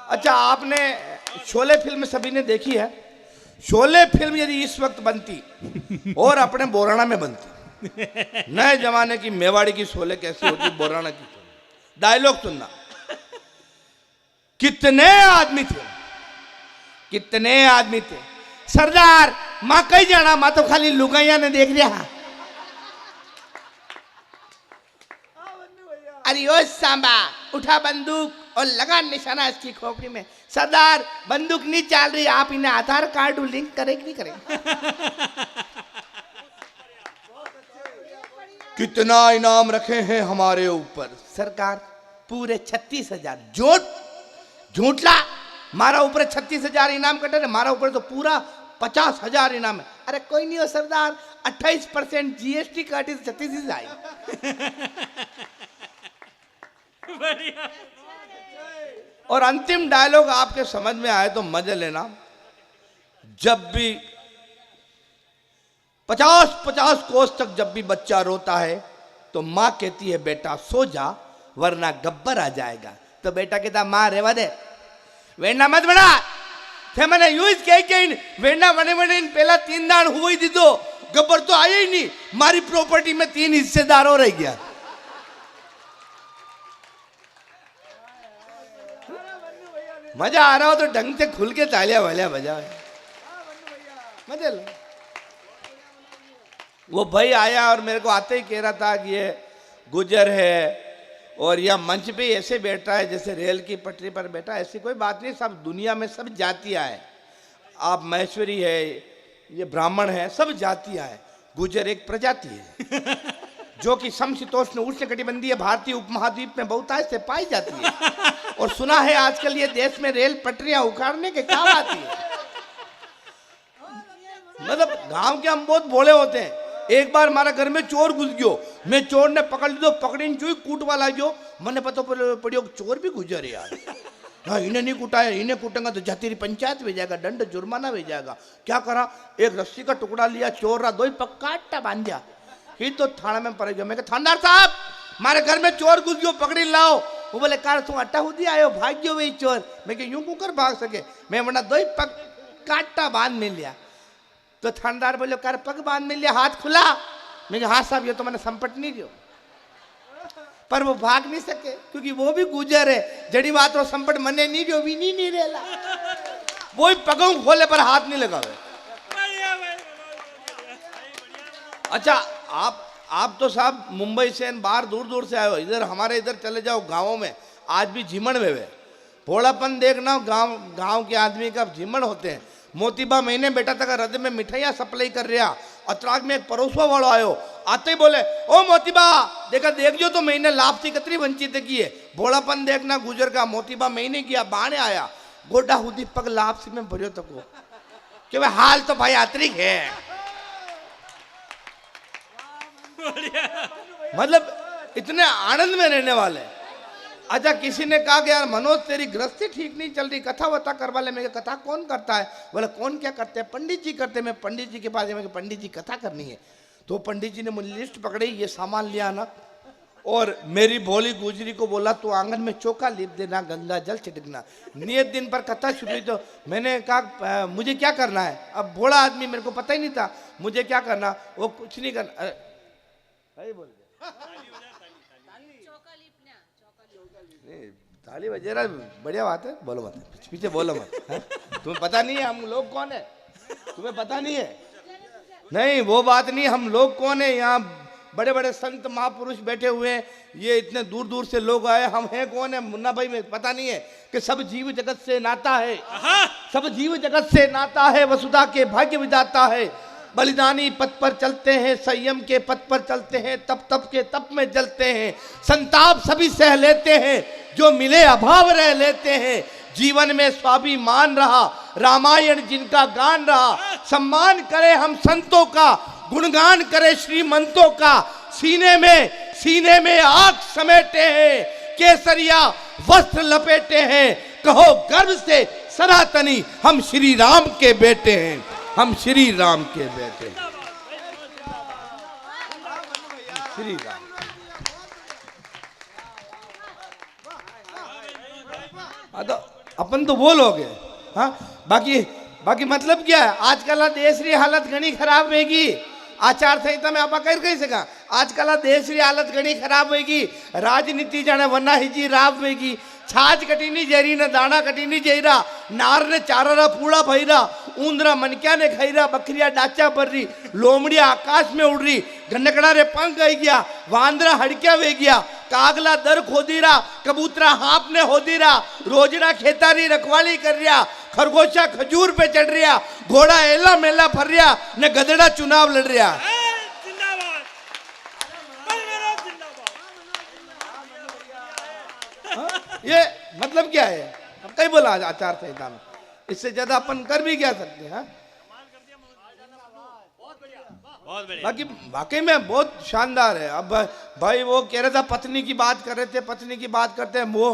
अच्छा, आपने शोले फिल्म सभी ने देखी है? शोले फिल्म यदि इस वक्त बनती और अपने बोराना में बनती, नए जमाने की मेवाड़ी की शोले कैसी होती, बोराना की शोले। डायलॉग सुनना, कितने आदमी थे, कितने आदमी थे सरदार, मां कहीं जाना, मां तो खाली लुगाइया ने देख लिया। अरे ओ सांबा, उठा बंदूक और लगा निशाना इसकी खोपड़ी में। सरदार, बंदूक नहीं चल रही, आप इन्हें आधार कार्ड लिंक करे कि नहीं करे? कितना इनाम रखे हैं हमारे ऊपर? सरकार, पूरे 36,000। झूठला, मारा ऊपर 36,000 इनाम कटे, मारा ऊपर तो पूरा 50,000 इनाम है। अरे कोई नहीं हो सरदार, 28% GST काटी तो 36 आई। और अंतिम डायलॉग आपके समझ में आए तो मजे लेना, जब भी 50-50 कोस तक जब भी बच्चा रोता है तो माँ कहती है बेटा सो जा वरना गब्बर आ जाएगा। तो बेटा कहता माँ रेवा दे, वेना मत बना थे, मैंने यूज कह वेना बने बने पहला 3 दान हुई दी दो, गब्बर तो आया ही नहीं, मारी प्रॉपर्टी में 3 हिस्सेदार हो रह गया। मजा आ रहा हो तो ढंग से खुल के तालियां वालियां बजाओ, मजा लो। वो भाई आया और मेरे को आते ही कह रहा था कि ये गुजर है और यह मंच पे ऐसे बैठा है जैसे रेल की पटरी पर बैठा। ऐसी कोई बात नहीं, सब दुनिया में सब जातियां है। आप महेश्वरी है, ये ब्राह्मण है, सब जातियां है। गुजर एक प्रजाति है जो कि समशीतोष्ण उष्णकटिबंधीय भारतीय उपमहाद्वीप में बहुतायत से पाई जाती है। और सुना है आजकल ये देश में रेल पटरियां उखाड़ने के काम आती है। मतलब गांव के हम बहुत भोले होते हैं। एक बार हमारा घर में चोर घुस गयो, मैं चोर ने पकड़ ली तो पकड़ी चुई कूट वाला गयो, मैंने पता पड़ियो चोर भी गुजर यार। हाँ, इन्हें नहीं कुटाया, इन्हें कूटेंगे तो जाती पंचायत में जाएगा, दंड जुर्माना भी जाएगा। क्या करा, एक रस्सी का टुकड़ा लिया, चोर रहा, 2 पक्का बांध दिया, फिर तो थाना में पड़ गया। मैं कहा थानेदार साहब, हमारे घर में चोर घुस गयो, पकड़ी लाओ। वो बोले कार तुम अट्टा हुदी आयो, भाग गयो वही चोर। मैं कहा यूं कुकर भाग सके, मैं वरना 2 पक्का बांध मिल लिया। तो थानेदार बोले कर पग बांध मिल लिया, हाथ खुला। मैं कहा हाँ साहब, ये तो मैंने संपट नहीं दियो। पर वो भाग नहीं सके क्योंकि वो भी गुजर है। जड़ी बात वो संपट मने नहीं दियो, भी नहीं रेला, वो पगों खोले पर हाथ नहीं लगा। अच्छा, आप तो साहब मुंबई से बाहर दूर दूर से आए हो, इधर हमारे इधर चले जाओ गाँवों में, आज भी झिमण में भोलापन देखना। गांव के आदमी का झिमण होते हैं। मोतीबा महीने बेटा तक रद में मिठाइयां सप्लाई कर रहा। अतराग में एक परोसवा वालो आयो, आते ही बोले ओ मोतीबा देखा देख जो तो महीने लापसी कतरी वंचित की है। भोलापन देखना गुजर का। मोतीबा महीने किया, बाणे आया, गोडा हुदी पग लापसी में भरियो तको कि भाई हाल तो भाई आतरिक है। मतलब इतने आनंद में रहने वाले। अच्छा, किसी ने कहा कि यार मनोज तेरी गृहस्थी ठीक नहीं चल रही, कथा वथा करवा ले। मैं कथा कौन करता है? बोले कौन क्या करते हैं? पंडित जी करते हैं। मैं पंडित जी के पास गया, पंडित जी कथा करनी है। तो पंडित जी ने मुझे लिस्ट पकड़ी, ये सामान लिया ना, और मेरी भोली गुजरी को बोला तू आंगन में चौका लीप देना, गंगा जल छिड़कना। नियत दिन पर कथा शुरू हुई तो मैंने कहा मुझे क्या करना है? अब भोला आदमी, मेरे को पता ही नहीं था मुझे क्या करना। वो कुछ नहीं करना, अरे बोल ताली बजे रहा, बढ़िया बात है, बोलो मत, पीछे बोलो मत। तुम्हें पता नहीं है हम लोग कौन है? तुम्हें पता नहीं है? नहीं वो बात नहीं, हम लोग कौन है? यहाँ बड़े बड़े संत महापुरुष बैठे हुए हैं, ये इतने दूर दूर से लोग आए, हम हैं कौन है? मुन्ना भाई में पता नहीं है कि सब जीव जगत से नाता है, सब जीव जगत से नाता है, वसुधा के भाग्य विधाता है। बलिदानी पथ पर चलते हैं, संयम के पथ पर चलते हैं, तप के तप में जलते हैं, संताप सभी सह लेते हैं, जो मिले अभाव रह लेते हैं। जीवन में स्वाभिमान रहा, रामायण जिनका गान रहा, सम्मान करे हम संतों का, गुणगान करे श्रीमंतों का। सीने में आग समेटे हैं, केसरिया वस्त्र लपेटे हैं, कहो गर्व से सनातनी हम श्री राम के बेटे हैं, हम श्री राम के बेटे हैं, श्री राम। तो अपन तो वो लोग हैं। हाँ, बाकी बाकी मतलब क्या है, आजकल आ देश री हालत घनी खराब होगी। आचार संहिता में आप कर कही सका, आजकल आ देश री हालत घनी खराब होगी। राजनीति जाने वरना हिजी राव होगी। छाछ कटीनी जेरी ने दाना कटीनी जेरा, नार ने चारा पूड़ा भैरा, ऊंदरा मनक्या ने खैरा, बकरिया डाचा पर रही, लोमड़िया आकाश में उड़ रही, गन्नकड़ा रे पंख आई गया, वांदरा हड़क्या वे गया, कागला दर खोदी रहा, कबूतरा हाथ ने होदी रहा, रोजड़ा खेतारी रखवाली कर रिया, खरगोशा खजूर पे चढ़ रिया, घोड़ा एला मेला फर रिया ने गधड़ा चुनाव लड़ रिया। ये मतलब क्या है, अब कई बोला आचार संहिता में, इससे ज्यादा अपन कर भी क्या सकते हैं। बाकी वाकई में बहुत शानदार है। अब भाई वो कह रहा था पत्नी की बात कर रहे थे, पत्नी की बात करते हैं। वो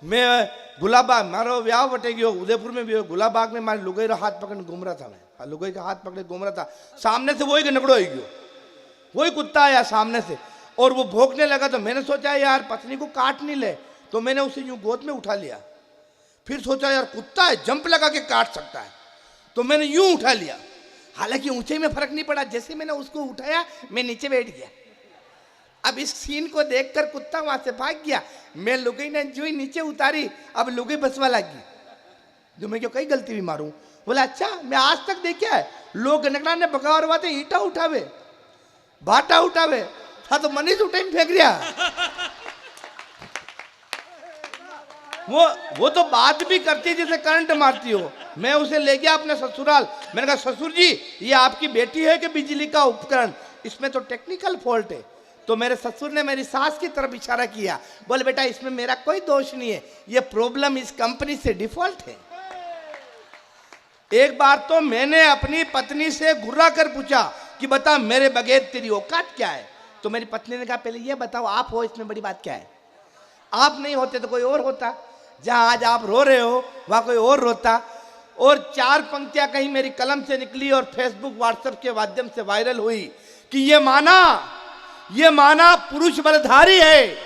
मैं गुलाबाग मारो व्याह बटे गयो, उदयपुर में भी गुलाबाग में मारे लुगई रा हाथ पकड़ घूम रहा था। मैं लुगई का हाथ पकड़े घूम रहा था, सामने से वही नकड़ो ही गयो, वही कुत्ता आया सामने से और वो भौंकने लगा। तो मैंने सोचा यार पत्नी को काट नहीं ले, तो मैंने उसे यूं गोद में उठा लिया। फिर सोचा यार कुत्ता है, जंप लगा के काट सकता है, तो मैंने यूं उठा लिया। हालांकि ऊंचाई में फर्क नहीं पड़ा, जैसे मैंने उसको उठाया मैं नीचे बैठ गया। अब इस सीन को देखकर कुत्ता वहां से भाग गया। मैं लुगई ने जो ही नीचे उतारी, अब लुगई बसवा लगी, जो मैं क्यों कई गलती भी मारूं। बोला अच्छा, मैं आज तक देखा है लोग नकड़ा ने बगावर बाते ईटा उठावे, भाटा उठावे, था तो मनीष उठे फेंक रिया। वो तो बात भी करती है जैसे करंट मारती हो। मैं उसे ले गया अपने ससुराल, मैंने कहा ससुर जी ये आपकी बेटी है कि बिजली का उपकरण, इसमें तो टेक्निकल फॉल्ट है। तो मेरे ससुर ने मेरी सास की तरफ इशारा किया, बोले बेटा इसमें मेरा कोई दोष नहीं है, ये प्रॉब्लम इस कंपनी से डिफॉल्ट है। एक बार तो मैंने अपनी पत्नी से घुर्रा कर पूछा कि बता मेरे बगैर तेरी औकात क्या है। तो मेरी पत्नी ने कहा पहले ये बताओ आप हो, इसमें बड़ी बात क्या है, आप नहीं होते तो कोई और होता, जहां आज आप रो रहे हो वहां कोई और रोता। और 4 पंक्तियां कहीं मेरी कलम से निकली और फेसबुक व्हाट्सएप के माध्यम से वायरल हुई कि ये माना पुरुष बलधारी है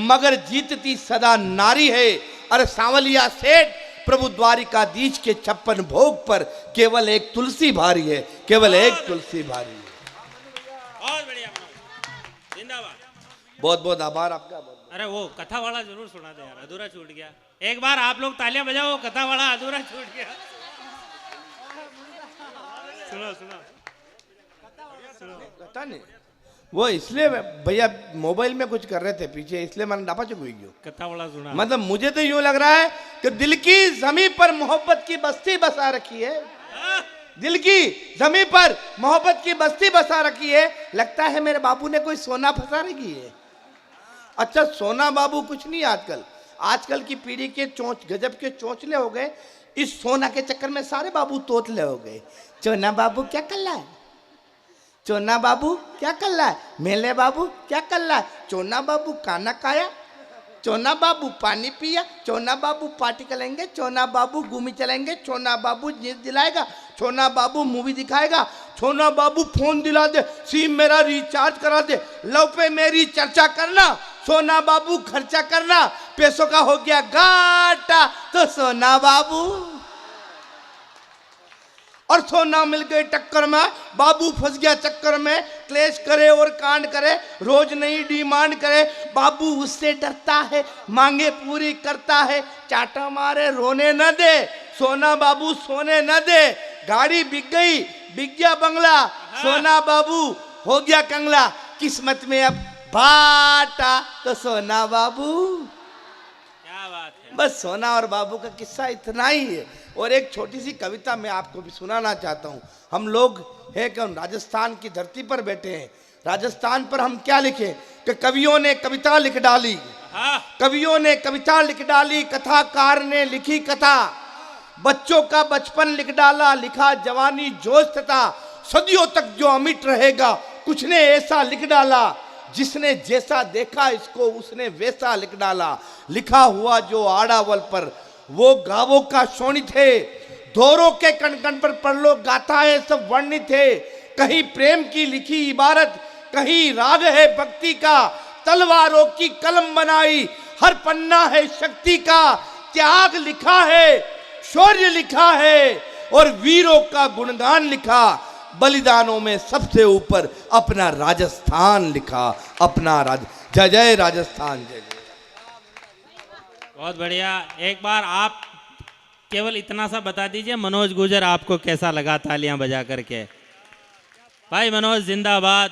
मगर जीतती सदा नारी है। अरे सांवलिया सेठ प्रभु द्वारिकाधीश के 56 भोग पर केवल एक तुलसी भारी है, केवल एक तुलसी भारी है। बहुत बढ़िया, जिंदाबाद। बहुत बहुत आभार आपका। अरे वो कथा वाला जरूर सुना दे यार, अधूरा छूट गया। एक बार आप लोग तालियां बजाओ, कथा वाला अधूरा छूट गया। सुनो सुनो कथा नहीं, वो इसलिए भैया मोबाइल में कुछ कर रहे थे पीछे, इसलिए मैंने डापा चुक गई। कथा वाला सुना, मतलब मुझे तो यूं लग रहा है कि दिल की जमीन पर मोहब्बत की बस्ती बसा रखी है, दिल की जमीन पर मोहब्बत की बस्ती बसा रखी है। लगता है मेरे बाबू ने कोई सोना फंसा रखी है। अच्छा सोना बाबू कुछ नहीं, आजकल की पीढ़ी के चोंच गजब के चोंचले हो गए। इस सोना के चक्कर में सारे बाबू तोतले हो गए। चोना बाबू क्या कर रहा है, चोना बाबू क्या कर रहा है, मेले बाबू क्या कर रहा है, चोना बाबू खाना खाया, चोना बाबू पानी पिया, चोना बाबू पार्टी करेंगे, चोना बाबू घूमी चलेंगे, चोना बाबू जीत दिलाएगा, चोना बाबू मूवी दिखाएगा, चोना बाबू फोन दिला दे, सिम मेरा रिचार्ज करा दे, लव पे मेरी चर्चा करना, सोना बाबू खर्चा करना, पैसों का हो गया घाटा तो सोना बाबू। और सोना मिल गई टक्कर में, बाबू फंस गया चक्कर में, क्लेश करे और कांड करे, रोज नई डिमांड करे, बाबू उससे डरता है, मांगे पूरी करता है, चाटा मारे रोने न दे, सोना बाबू सोने न दे, गाड़ी बिक गई, बिक गया बंगला, सोना बाबू हो गया कंगला, किस्मत में अब भाटा तो सोना बाबू। क्या बात है। बस सोना और बाबू का किस्सा इतना ही है। और एक छोटी सी कविता मैं आपको भी सुनाना चाहता हूँ। हम लोग है कि राजस्थान की धरती पर बैठे हैं, राजस्थान पर हम क्या लिखे कि कवियों ने कविता लिख डाली, कवियों ने कविता लिख डाली, कथाकार ने लिखी कथा, बच्चों का बचपन लिख डाला, लिखा जवानी जोश तथा सदियों तक जो अमिट रहेगा, कुछ ने ऐसा लिख डाला, जिसने जैसा देखा इसको उसने वैसा लिख डाला, लिखा हुआ जो आड़ावल पर वो गावों का शोणित है, धोरों के कण कण पर परलो गाथा है सब वर्णित है, कहीं प्रेम की लिखी इबारत, कहीं राग है भक्ति का, तलवारों की कलम बनाई, हर पन्ना है शक्ति का, त्याग लिखा है, शौर्य लिखा है और वीरों का गुणगान लिखा। बलिदानों में सबसे ऊपर अपना राजस्थान लिखा, अपना जय जय राजस्थान, जय जय। बहुत बढ़िया। एक बार आप केवल इतना सा बता दीजिए, मनोज गुर्जर आपको कैसा लगा तालियां बजा करके? भाई मनोज जिंदाबाद।